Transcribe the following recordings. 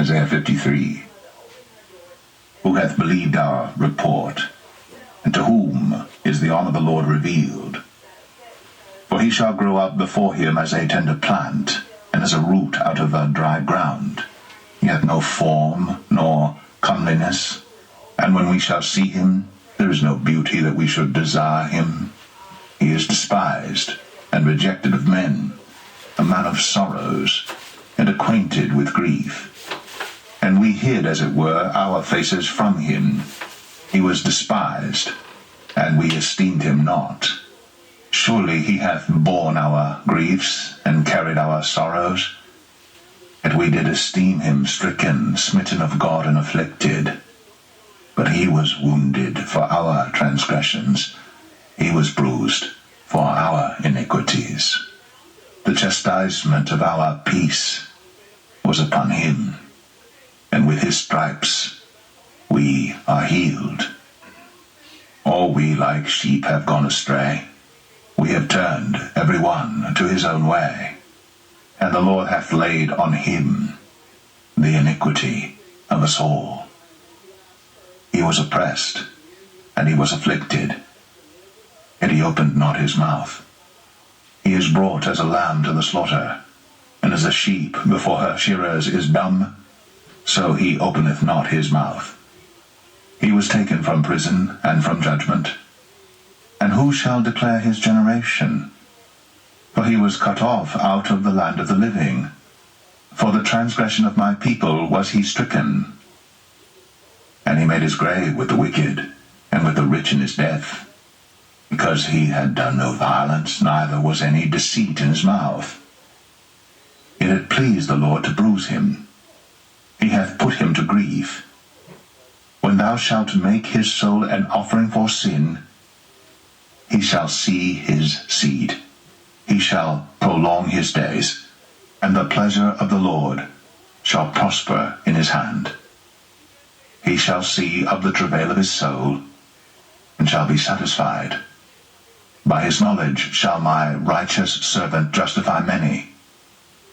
Isaiah 53. Who hath believed our report? And to whom is the arm of the Lord revealed? For he shall grow up before him as a tender plant, and as a root out of a dry ground. He hath no form, nor comeliness, and when we shall see him, there is no beauty that we should desire him. He is despised and rejected of men, a man of sorrows, and acquainted with grief. And we hid, as it were, our faces from him. He was despised, and we esteemed him not. Surely he hath borne our griefs, and carried our sorrows. Yet we did esteem him stricken, smitten of God, and afflicted. But he was wounded for our transgressions, he was bruised for our iniquities. The chastisement of our peace was upon him, and with his stripes we are healed. All we like sheep have gone astray. We have turned every one to his own way, and the Lord hath laid on him the iniquity of us all. He was oppressed, and he was afflicted, yet he opened not his mouth. He is brought as a lamb to the slaughter, and as a sheep before her shearers is dumb, so he openeth not his mouth. He was taken from prison and from judgment. And who shall declare his generation? For he was cut off out of the land of the living. For the transgression of my people was he stricken. And he made his grave with the wicked, and with the rich in his death, because he had done no violence, neither was any deceit in his mouth. It had pleased the Lord to bruise him. He hath put him to grief. When thou shalt make his soul an offering for sin, he shall see his seed. He shall prolong his days, and the pleasure of the Lord shall prosper in his hand. He shall see of the travail of his soul, and shall be satisfied. By his knowledge shall my righteous servant justify many,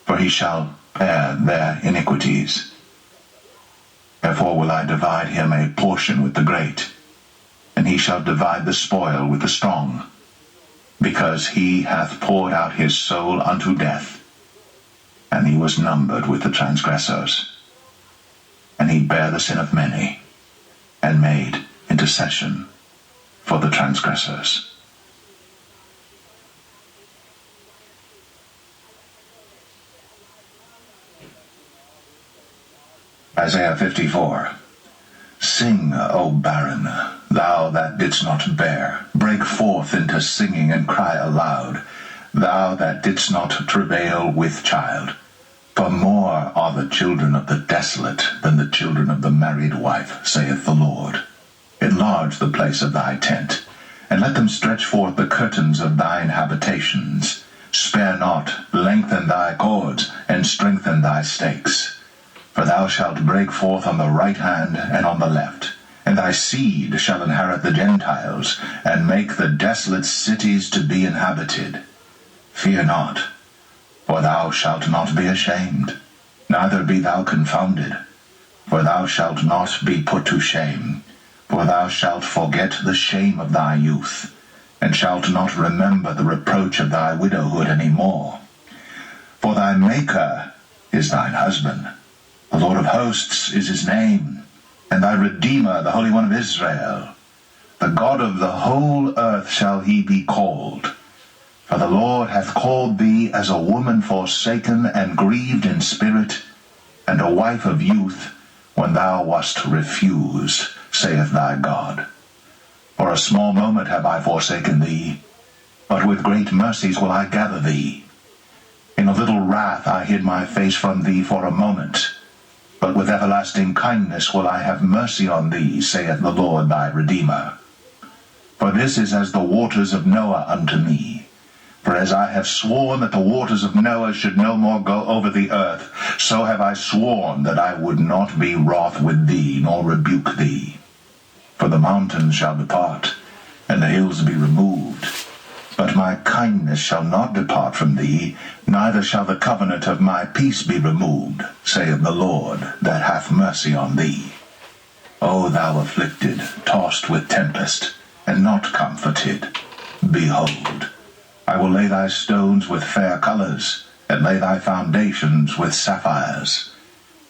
for he shall bear their iniquities. Therefore will I divide him a portion with the great, and he shall divide the spoil with the strong, because he hath poured out his soul unto death, and he was numbered with the transgressors. And he bare the sin of many, and made intercession for the transgressors. Isaiah 54. Sing, O barren, thou that didst not bear. Break forth into singing and cry aloud, thou that didst not travail with child. For more are the children of the desolate than the children of the married wife, saith the Lord. Enlarge the place of thy tent, and let them stretch forth the curtains of thine habitations. Spare not, lengthen thy cords, and strengthen thy stakes. For thou shalt break forth on the right hand and on the left, and thy seed shall inherit the Gentiles, and make the desolate cities to be inhabited. Fear not, for thou shalt not be ashamed, neither be thou confounded. For thou shalt not be put to shame, for thou shalt forget the shame of thy youth, and shalt not remember the reproach of thy widowhood any more. For thy Maker is thine husband, the Lord of hosts is his name, and thy Redeemer, the Holy One of Israel. The God of the whole earth shall he be called. For the Lord hath called thee as a woman forsaken and grieved in spirit, and a wife of youth, when thou wast refused, saith thy God. For a small moment have I forsaken thee, but with great mercies will I gather thee. In a little wrath I hid my face from thee for a moment, but with everlasting kindness will I have mercy on thee, saith the Lord thy Redeemer. For this is as the waters of Noah unto me. For as I have sworn that the waters of Noah should no more go over the earth, so have I sworn that I would not be wroth with thee, nor rebuke thee. For the mountains shall depart, and the hills be removed, But my kindness shall not depart from thee, neither shall the covenant of my peace be removed, saith the Lord, that hath mercy on thee. O thou afflicted, tossed with tempest, and not comforted, behold, I will lay thy stones with fair colours, and lay thy foundations with sapphires.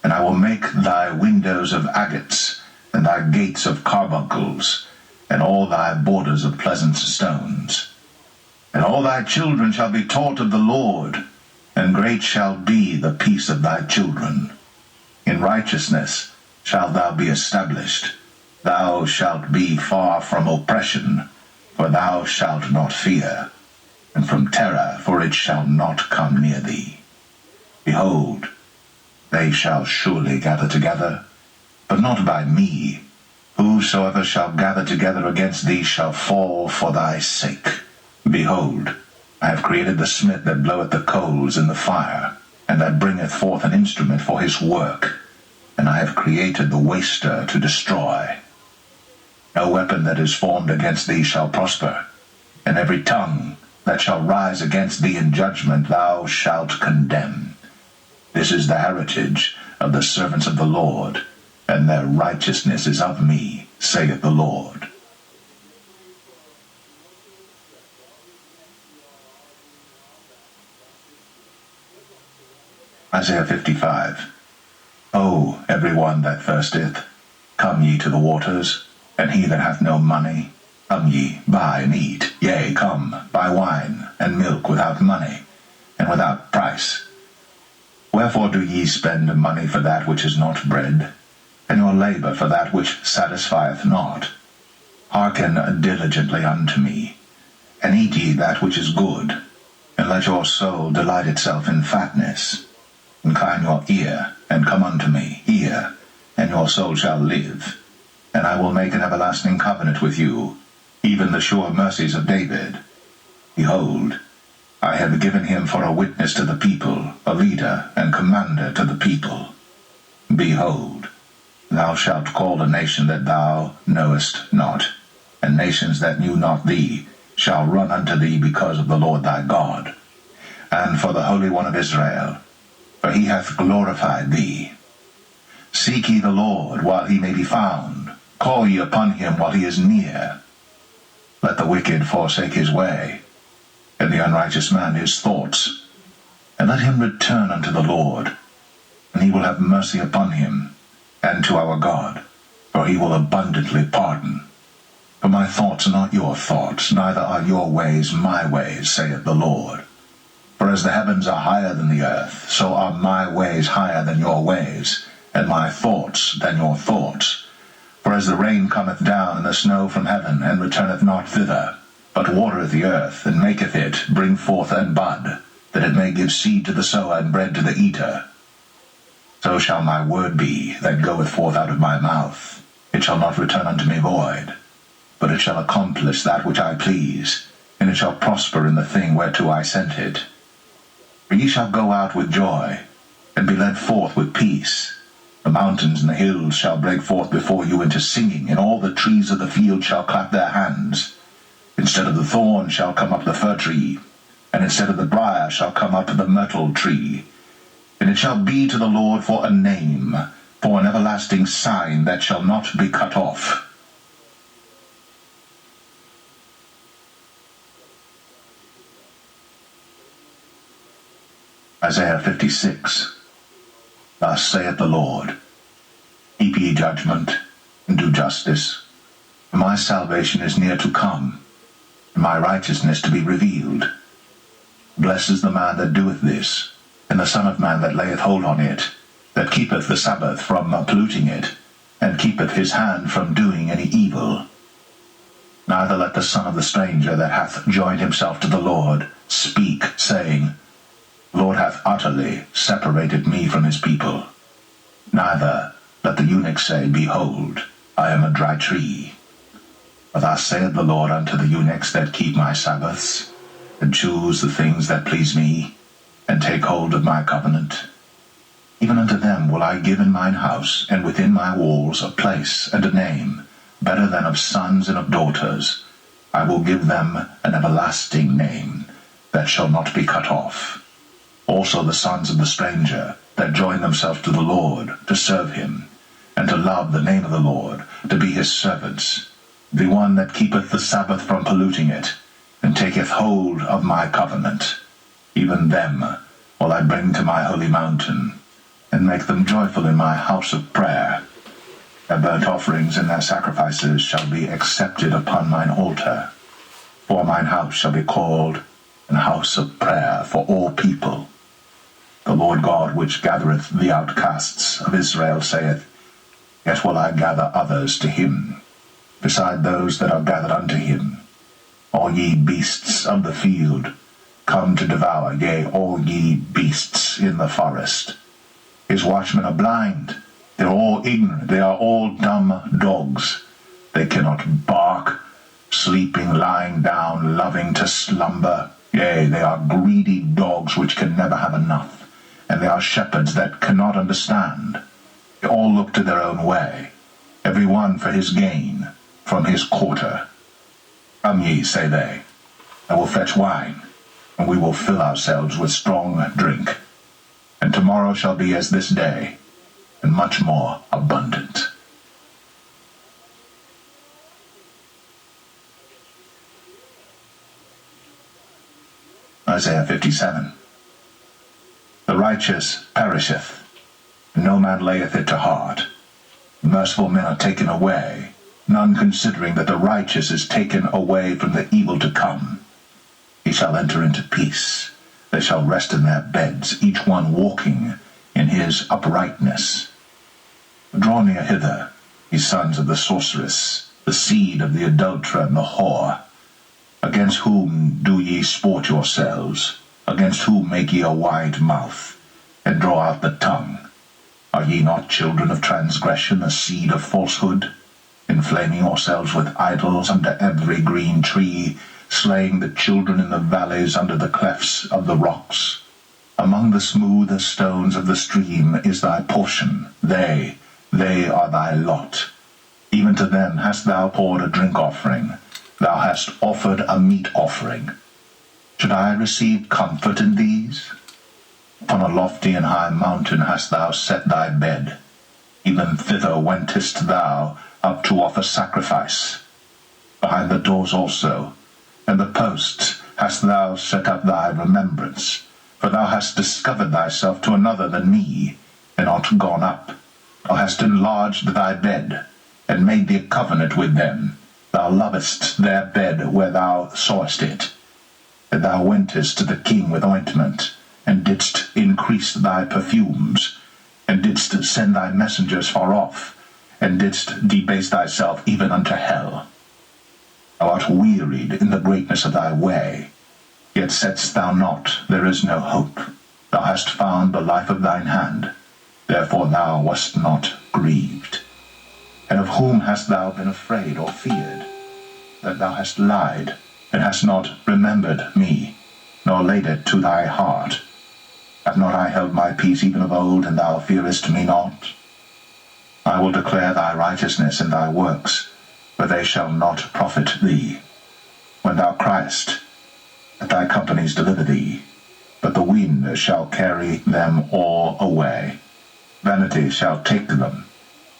And I will make thy windows of agates, and thy gates of carbuncles, and all thy borders of pleasant stones. And all thy children shall be taught of the Lord, and great shall be the peace of thy children. In righteousness shalt thou be established. Thou shalt be far from oppression, for thou shalt not fear, and from terror, for it shall not come near thee. Behold, they shall surely gather together, but not by me. Whosoever shall gather together against thee shall fall for thy sake. Behold, I have created the smith that bloweth the coals in the fire, and that bringeth forth an instrument for his work, and I have created the waster to destroy. No weapon that is formed against thee shall prosper, and every tongue that shall rise against thee in judgment thou shalt condemn. This is the heritage of the servants of the Lord, and their righteousness is of me, saith the Lord. Isaiah 55. O every one that thirsteth, come ye to the waters, and he that hath no money, come ye, buy and eat. Yea, come, buy wine and milk without money, and without price. Wherefore do ye spend money for that which is not bread, and your labour for that which satisfieth not? Hearken diligently unto me, and eat ye that which is good, and let your soul delight itself in fatness. Incline your ear, and come unto me, hear, and your soul shall live. And I will make an everlasting covenant with you, even the sure mercies of David. Behold, I have given him for a witness to the people, a leader and commander to the people. Behold, thou shalt call a nation that thou knowest not, and nations that knew not thee shall run unto thee because of the Lord thy God, and for the Holy One of Israel, for he hath glorified thee. Seek ye the Lord while he may be found, call ye upon him while he is near. Let the wicked forsake his way, and the unrighteous man his thoughts, and let him return unto the Lord, and he will have mercy upon him, and to our God, for he will abundantly pardon. For my thoughts are not your thoughts, neither are your ways my ways, saith the Lord. For as the heavens are higher than the earth, so are my ways higher than your ways, and my thoughts than your thoughts. For as the rain cometh down and the snow from heaven, and returneth not thither, but watereth the earth, and maketh it bring forth and bud, that it may give seed to the sower and bread to the eater, so shall my word be that goeth forth out of my mouth. It shall not return unto me void, but it shall accomplish that which I please, and it shall prosper in the thing whereto I sent it. For ye shall go out with joy, and be led forth with peace. The mountains and the hills shall break forth before you into singing, and all the trees of the field shall clap their hands. Instead of the thorn shall come up the fir tree, and instead of the briar shall come up the myrtle tree. And it shall be to the Lord for a name, for an everlasting sign that shall not be cut off. Isaiah 56. Thus saith the Lord, Keep ye judgment, and do justice, for my salvation is near to come, and my righteousness to be revealed. Blessed is the man that doeth this, and the Son of Man that layeth hold on it, that keepeth the Sabbath from polluting it, and keepeth his hand from doing any evil. Neither let the son of the stranger that hath joined himself to the Lord speak, saying, The Lord hath utterly separated me from his people. Neither let the eunuch say, Behold, I am a dry tree. For thus saith the Lord unto the eunuchs that keep my Sabbaths, and choose the things that please me, and take hold of my covenant. Even unto them will I give in mine house, and within my walls, a place and a name, better than of sons and of daughters. I will give them an everlasting name that shall not be cut off. Also the sons of the stranger that join themselves to the Lord to serve him, and to love the name of the Lord, to be his servants, the one that keepeth the Sabbath from polluting it, and taketh hold of my covenant, even them will I bring to my holy mountain, and make them joyful in my house of prayer. Their burnt offerings and their sacrifices shall be accepted upon mine altar. For mine house shall be called an house of prayer for all people. The Lord God which gathereth the outcasts of Israel saith, Yet will I gather others to him, beside those that are gathered unto him. All ye beasts of the field, come to devour, yea, all ye beasts in the forest. His watchmen are blind, they are all ignorant, they are all dumb dogs. They cannot bark, sleeping, lying down, loving to slumber. Yea, they are greedy dogs which can never have enough, and they are shepherds that cannot understand. They all look to their own way, every one for his gain, from his quarter. Come ye, say they, I will fetch wine, and we will fill ourselves with strong drink. And tomorrow shall be as this day, and much more abundant. Isaiah 57. The righteous perisheth, and no man layeth it to heart. The merciful men are taken away, none considering that the righteous is taken away from the evil to come. He shall enter into peace. They shall rest in their beds, each one walking in his uprightness. Draw near hither, ye sons of the sorceress, the seed of the adulterer and the whore. Against whom do ye sport yourselves? Against whom make ye a wide mouth, and draw out the tongue? Are ye not children of transgression, a seed of falsehood? Inflaming yourselves with idols under every green tree, slaying the children in the valleys under the clefts of the rocks. Among the smooth stones of the stream is thy portion, they are thy lot. Even to them hast thou poured a drink offering, thou hast offered a meat offering. Should I receive comfort in these? Upon a lofty and high mountain hast thou set thy bed, even thither wentest thou up to offer sacrifice. Behind the doors also, and the posts hast thou set up thy remembrance, for thou hast discovered thyself to another than me, and art gone up. Thou hast enlarged thy bed, and made thee a covenant with them. Thou lovest their bed where thou sawest it. And thou wentest to the king with ointment, and didst increase thy perfumes, and didst send thy messengers far off, and didst debase thyself even unto hell. Thou art wearied in the greatness of thy way, yet saidst thou not, there is no hope. Thou hast found the life of thine hand, therefore thou wast not grieved. And of whom hast thou been afraid or feared, that thou hast lied, and hast not remembered me, nor laid it to thy heart? Have not I held my peace even of old, and thou fearest me not? I will declare thy righteousness and thy works, for they shall not profit thee. When thou criest, let thy companies deliver thee, but the wind shall carry them all away. Vanity shall take them,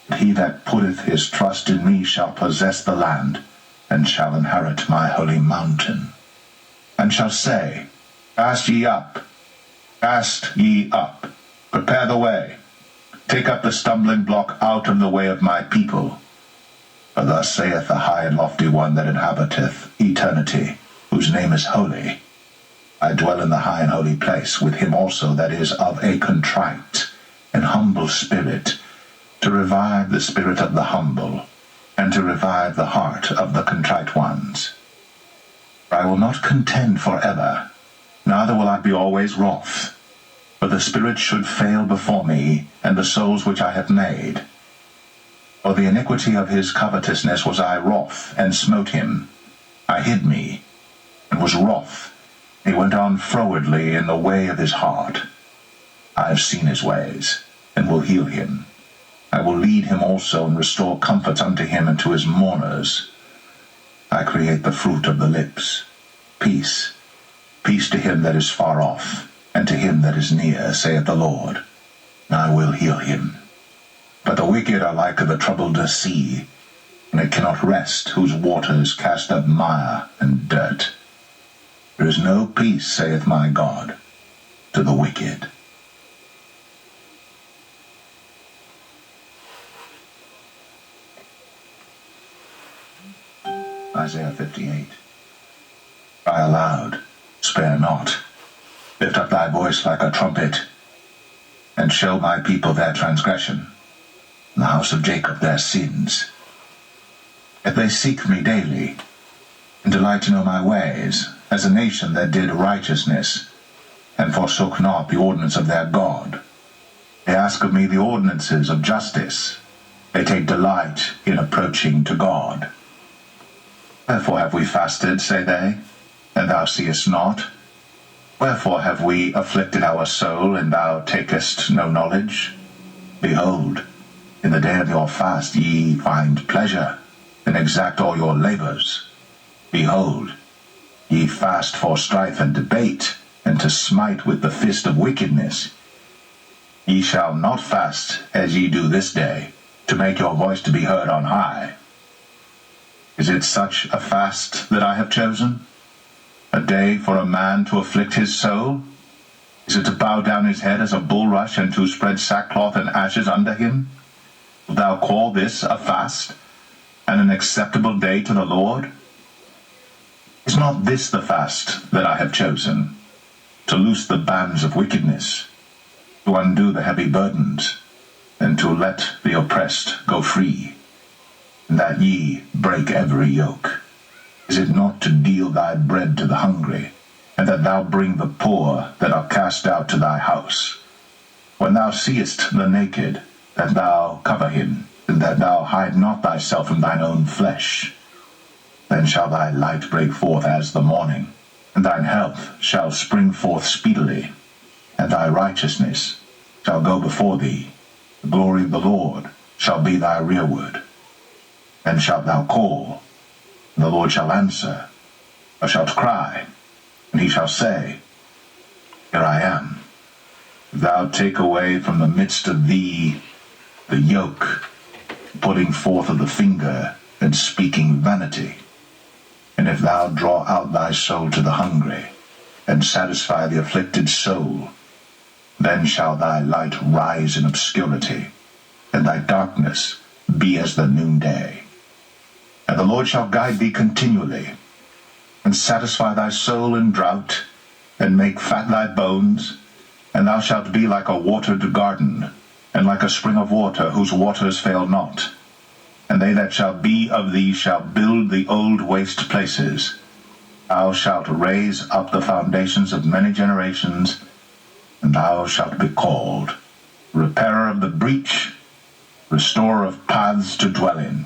but he that putteth his trust in me shall possess the land, and shall inherit my holy mountain. And shall say, Cast ye up, prepare the way, take up the stumbling block out of the way of my people. For thus saith the high and lofty one that inhabiteth eternity, whose name is holy. I dwell in the high and holy place, with him also that is of a contrite and humble spirit, to revive the spirit of the humble, and to revive the heart of the contrite ones. For I will not contend forever, neither will I be always wroth. For the spirit should fail before me, and the souls which I have made. For the iniquity of his covetousness was I wroth, and smote him. I hid me, and was wroth. He went on frowardly in the way of his heart. I have seen his ways, and will heal him. I will lead him also, and restore comfort unto him and to his mourners. I create the fruit of the lips. Peace, peace to him that is far off, and to him that is near, saith the Lord. I will heal him. But the wicked are like the troubled sea, and it cannot rest, whose waters cast up mire and dirt. There is no peace, saith my God, to the wicked. Isaiah 58. Cry aloud, spare not. Lift up thy voice like a trumpet, and show my people their transgression, and the house of Jacob their sins. Yet they seek me daily, and delight to know my ways, as a nation that did righteousness, and forsook not the ordinance of their God. They ask of me the ordinances of justice. They take delight in approaching to God. Wherefore have we fasted, say they, and thou seest not? Wherefore have we afflicted our soul, and thou takest no knowledge? Behold, in the day of your fast ye find pleasure, and exact all your labors. Behold, ye fast for strife and debate, and to smite with the fist of wickedness. Ye shall not fast as ye do this day, to make your voice to be heard on high. Is it such a fast that I have chosen? A day for a man to afflict his soul? Is it to bow down his head as a bulrush, and to spread sackcloth and ashes under him? Wilt thou call this a fast, and an acceptable day to the Lord? Is not this the fast that I have chosen? To loose the bands of wickedness, to undo the heavy burdens, and to let the oppressed go free, and that ye break every yoke? Is it not to deal thy bread to the hungry, and that thou bring the poor that are cast out to thy house? When thou seest the naked, that thou cover him, and that thou hide not thyself from thine own flesh. Then shall thy light break forth as the morning, and thine health shall spring forth speedily, and thy righteousness shall go before thee. The glory of the Lord shall be thy rearward. Then shalt thou call, and the Lord shall answer. Thou shalt cry, and he shall say, Here I am. If thou take away from the midst of thee the yoke, putting forth of the finger, and speaking vanity, and if thou draw out thy soul to the hungry, and satisfy the afflicted soul, then shall thy light rise in obscurity, and thy darkness be as the noonday. And the Lord shall guide thee continually, and satisfy thy soul in drought, and make fat thy bones, and thou shalt be like a watered garden, and like a spring of water, whose waters fail not. And they that shall be of thee shall build the old waste places. Thou shalt raise up the foundations of many generations, and thou shalt be called repairer of the breach, restorer of paths to dwell in.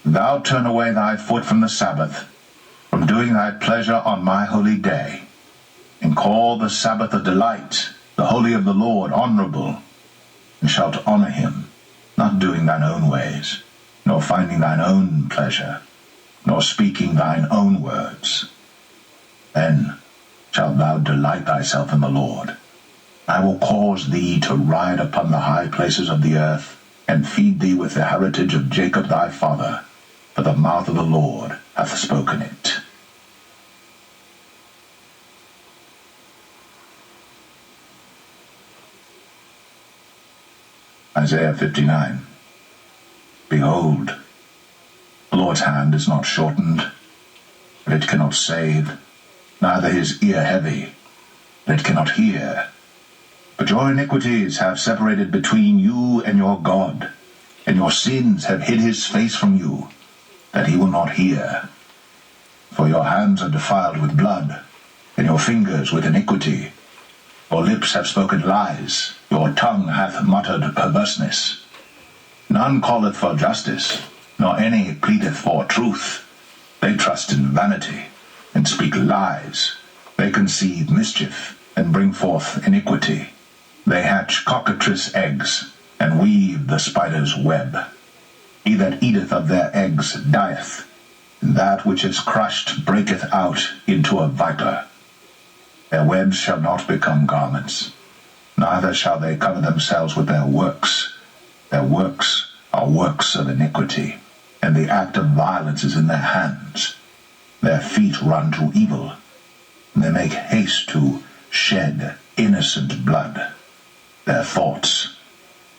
Thou turn away thy foot from the Sabbath, from doing thy pleasure on my holy day, and call the Sabbath a delight, the holy of the Lord honorable, and shalt honor him, not doing thine own ways, nor finding thine own pleasure, nor speaking thine own words. Then shalt thou delight thyself in the Lord. I will cause thee to ride upon the high places of the earth, and feed thee with the heritage of Jacob thy father, for the mouth of the Lord hath spoken it. Isaiah 59. Behold, the Lord's hand is not shortened, that it cannot save, neither his ear heavy, that it cannot hear. But your iniquities have separated between you and your God, and your sins have hid his face from you, that he will not hear. For your hands are defiled with blood, and your fingers with iniquity. Your lips have spoken lies, your tongue hath muttered perverseness. None calleth for justice, nor any pleadeth for truth. They trust in vanity, and speak lies. They conceive mischief, and bring forth iniquity. They hatch cockatrice eggs, and weave the spider's web. He that eateth of their eggs dieth, and that which is crushed breaketh out into a viper. Their webs shall not become garments, neither shall they cover themselves with their works. Their works are works of iniquity, and the act of violence is in their hands. Their feet run to evil, and they make haste to shed innocent blood. Their thoughts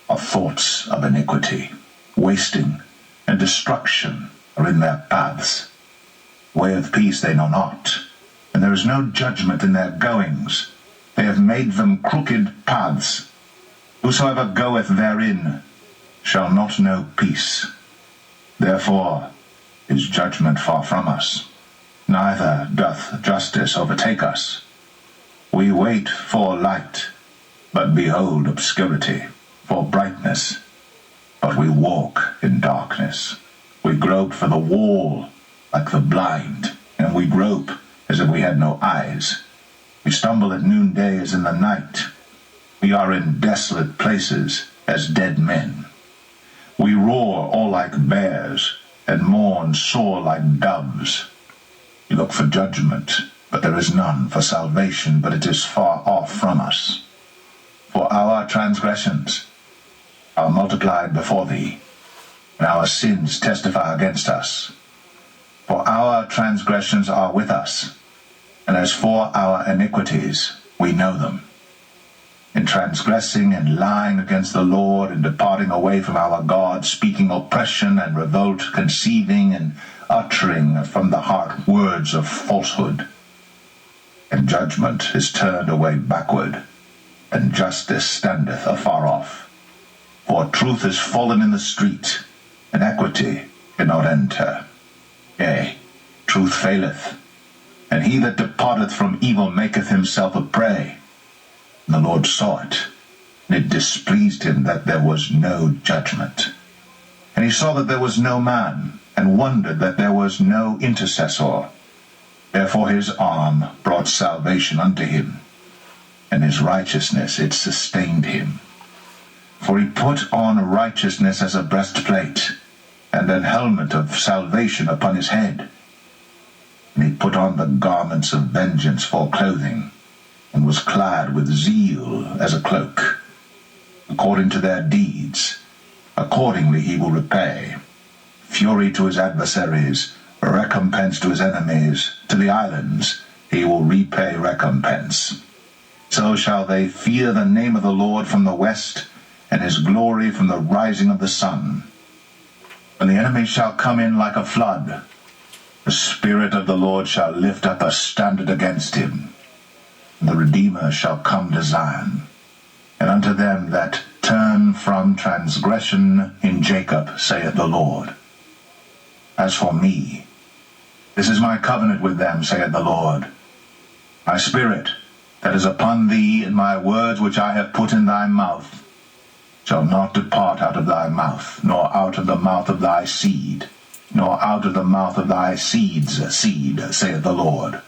are thoughts of iniquity. Wasting and destruction are in their paths. Way of peace they know not, and there is no judgment in their goings. They have made them crooked paths. Whosoever goeth therein shall not know peace. Therefore is judgment far from us, neither doth justice overtake us. We wait for light, but behold obscurity, for brightness, but we walk in darkness. We grope for the wall like the blind, and we grope as if we had no eyes. We stumble at noonday as in the night. We are in desolate places as dead men. We roar all like bears, and mourn sore like doves. We look for judgment, but there is none, for salvation, but it is far off from us. For our transgressions are multiplied before thee, and our sins testify against us. For our transgressions are with us, and as for our iniquities, we know them. In transgressing and lying against the Lord, and departing away from our God, speaking oppression and revolt, conceiving and uttering from the heart words of falsehood. And judgment is turned away backward, and justice standeth afar off. For truth is fallen in the street, and equity cannot enter. Yea, truth faileth, and he that departeth from evil maketh himself a prey. And the Lord saw it, and it displeased him that there was no judgment. And he saw that there was no man, and wondered that there was no intercessor. Therefore his arm brought salvation unto him, and his righteousness it sustained him. For he put on righteousness as a breastplate, and an helmet of salvation upon his head. And he put on the garments of vengeance for clothing, and was clad with zeal as a cloak. According to their deeds, accordingly he will repay. Fury to his adversaries, recompense to his enemies. To the islands he will repay recompense. So shall they fear the name of the Lord from the west, and his glory from the rising of the sun. When the enemy shall come in like a flood, the Spirit of the Lord shall lift up a standard against him. And the Redeemer shall come to Zion, and unto them that turn from transgression in Jacob, saith the Lord. As for me, this is my covenant with them, saith the Lord. My spirit that is upon thee, and my words which I have put in thy mouth, shall not depart out of thy mouth, nor out of the mouth of thy seed, nor out of the mouth of thy seed's seed, saith the Lord,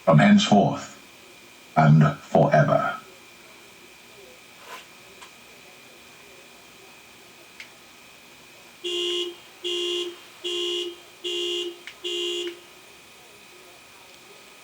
from henceforth and forever.